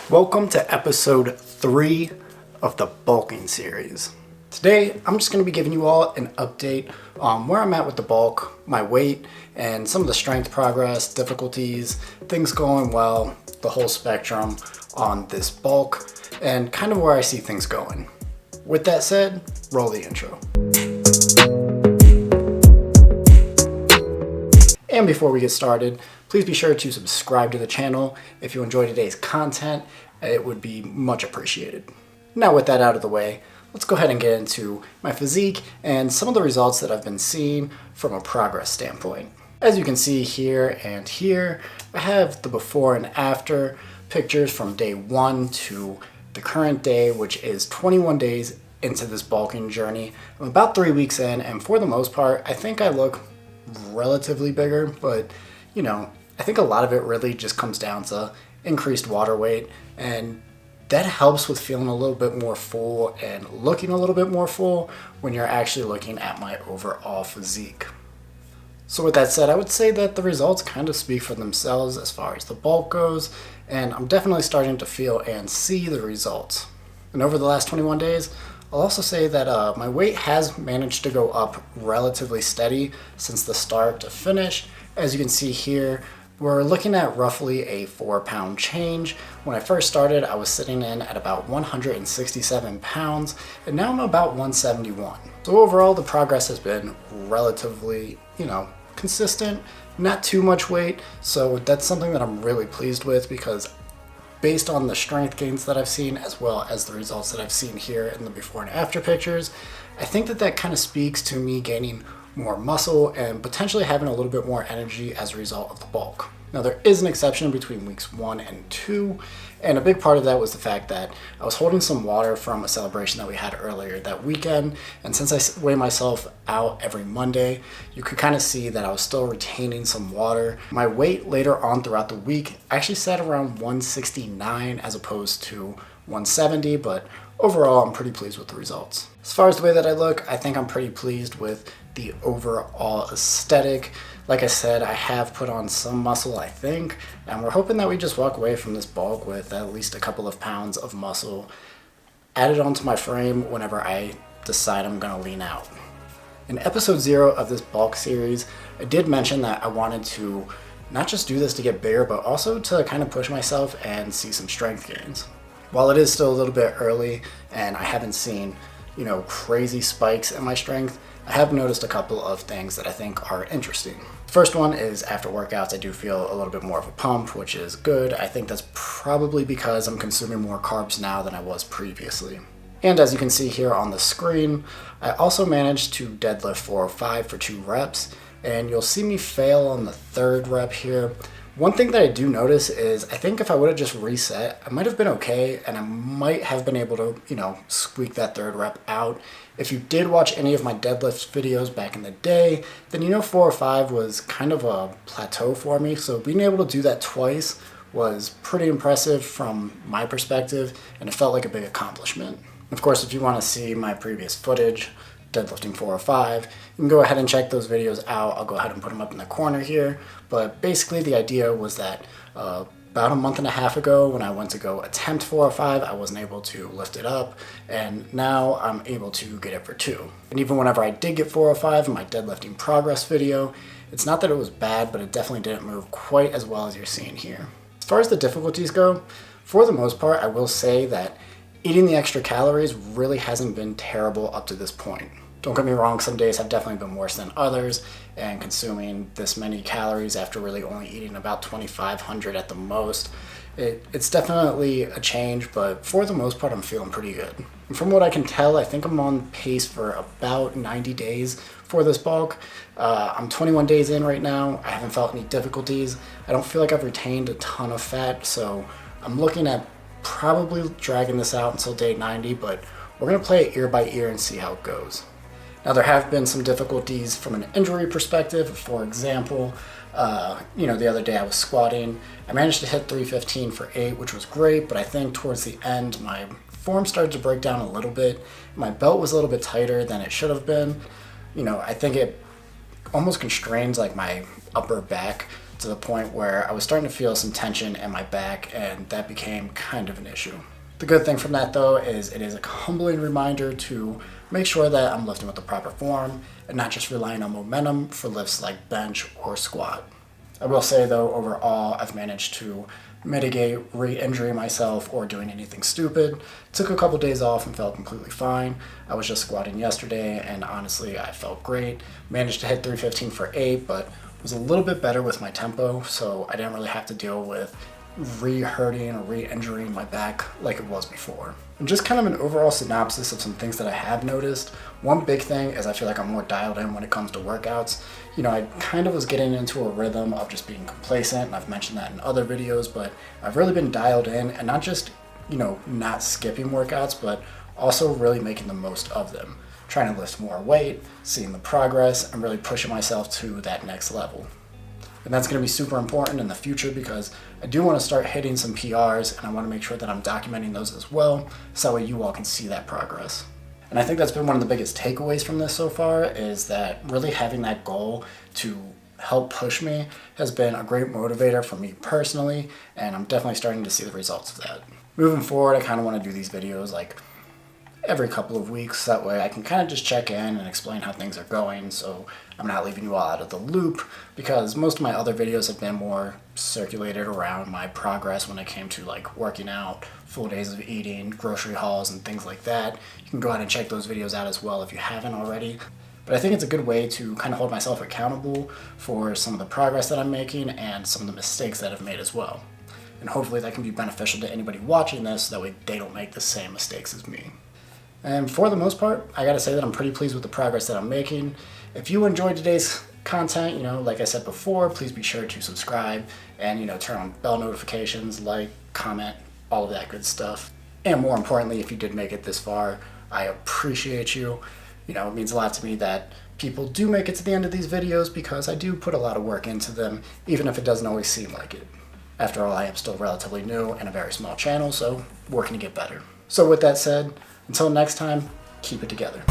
Welcome to episode 3 of the bulking series. Today, I'm just going to be giving you all an update on where I'm at with the bulk, my weight, and some of the strength progress, difficulties, things going well, the whole spectrum on this bulk, and kind of where I see things going. With that said, roll the intro. And before we get started, please be sure to subscribe to the channel if you enjoy today's content. It would be much appreciated. Now with that out of the way, let's go ahead and get into my physique and some of the results that I've been seeing from a progress standpoint. As you can see here and here, I have the before and after pictures from day 1 to the current day, which is 21 days into this bulking journey. I'm about 3 weeks in, and for the most part, I think I look relatively bigger, but I think a lot of it really just comes down to increased water weight, and that helps with feeling a little bit more full and looking a little bit more full when you're actually looking at my overall physique. So with that said, I would say that the results kind of speak for themselves as far as the bulk goes, and I'm definitely starting to feel and see the results. And over the last 21 days, I'll also say that my weight has managed to go up relatively steady since the start to finish. As you can see here, we're looking at roughly a 4-pound change. When I first started, I was sitting in at about 167 pounds, and now I'm about 171. So overall, the progress has been relatively, consistent, not too much weight. So that's something that I'm really pleased with, because based on the strength gains that I've seen, as well as the results that I've seen here in the before and after pictures, I think that kind of speaks to me gaining more muscle and potentially having a little bit more energy as a result of the bulk. Now, there is an exception between weeks 1 and 2, and a big part of that was the fact that I was holding some water from a celebration that we had earlier that weekend, and since I weigh myself out every Monday, you could kind of see that I was still retaining some water. My weight later on throughout the week actually sat around 169 as opposed to 170, but overall, I'm pretty pleased with the results. As far as the way that I look, I think I'm pretty pleased with the overall aesthetic. Like I said, I have put on some muscle, I think, and we're hoping that we just walk away from this bulk with at least a couple of pounds of muscle added onto my frame whenever I decide I'm gonna lean out. In episode 0 of this bulk series, I did mention that I wanted to not just do this to get bigger, but also to kind of push myself and see some strength gains. While it is still a little bit early and I haven't seen, crazy spikes in my strength, I have noticed a couple of things that I think are interesting. The first one is after workouts, I do feel a little bit more of a pump, which is good. I think that's probably because I'm consuming more carbs now than I was previously. And as you can see here on the screen, I also managed to deadlift 405 for 2 reps, and you'll see me fail on the 3rd rep here. One thing that I do notice is I think if I would have just reset, I might have been okay, and I might have been able to, squeak that 3rd rep out. If you did watch any of my deadlift videos back in the day, then 4 or 5 was kind of a plateau for me. So being able to do that twice was pretty impressive from my perspective, and it felt like a big accomplishment. Of course, if you want to see my previous footage, deadlifting 405, you can go ahead and check those videos out. I'll go ahead and put them up in the corner here. But basically the idea was that about a month and a half ago when I went to go attempt 405, I wasn't able to lift it up, and now I'm able to get it for 2. And even whenever I did get 405 in my deadlifting progress video, it's not that it was bad, but it definitely didn't move quite as well as you're seeing here. As far as the difficulties go, for the most part, I will say that eating the extra calories really hasn't been terrible up to this point. Don't get me wrong, some days have definitely been worse than others, and consuming this many calories after really only eating about 2,500 at the most, it's definitely a change, but for the most part, I'm feeling pretty good. And from what I can tell, I think I'm on pace for about 90 days for this bulk. I'm 21 days in right now. I haven't felt any difficulties. I don't feel like I've retained a ton of fat, so I'm looking at probably dragging this out until day 90, but we're gonna play it ear by ear and see how it goes. Now, there have been some difficulties from an injury perspective. For example, the other day I was squatting. I managed to hit 315 for 8, which was great, but I think towards the end, my form started to break down a little bit. My belt was a little bit tighter than it should have been. I think it almost constrains like my upper back to the point where I was starting to feel some tension in my back, and that became kind of an issue. The good thing from that though is it is a humbling reminder to make sure that I'm lifting with the proper form and not just relying on momentum for lifts like bench or squat. I will say though, overall, I've managed to mitigate re-injuring myself or doing anything stupid. Took a couple days off and felt completely fine. I was just squatting yesterday and honestly I felt great. Managed to hit 315 for 8, but was a little bit better with my tempo, so I didn't really have to deal with re-hurting or re-injuring my back like it was before. And just kind of an overall synopsis of some things that I have noticed. One big thing is I feel like I'm more dialed in when it comes to workouts. You know, I kind of was getting into a rhythm of just being complacent, and I've mentioned that in other videos, but I've really been dialed in, and not just, you know, not skipping workouts, but also really making the most of them. Trying to lift more weight, seeing the progress, and really pushing myself to that next level. And that's going to be super important in the future because I do want to start hitting some PRs, and I want to make sure that I'm documenting those as well, so that way you all can see that progress. And I think that's been one of the biggest takeaways from this so far, is that really having that goal to help push me has been a great motivator for me personally, and I'm definitely starting to see the results of that. Moving forward, I kind of want to do these videos like every couple of weeks, that way I can kind of just check in and explain how things are going, so I'm not leaving you all out of the loop, because most of my other videos have been more circulated around my progress when it came to like working out, full days of eating, grocery hauls, and things like that. You can go ahead and check those videos out as well if you haven't already. But I think it's a good way to kind of hold myself accountable for some of the progress that I'm making and some of the mistakes that I've made as well. And hopefully that can be beneficial to anybody watching this, that way they don't make the same mistakes as me. And for the most part, I gotta say that I'm pretty pleased with the progress that I'm making. If you enjoyed today's content, you know, like I said before, please be sure to subscribe and, you know, turn on bell notifications, like, comment, all of that good stuff. And more importantly, if you did make it this far, I appreciate you. You know, it means a lot to me that people do make it to the end of these videos, because I do put a lot of work into them, even if it doesn't always seem like it. After all, I am still relatively new and a very small channel, so working to get better. So with that said, until next time, keep it together.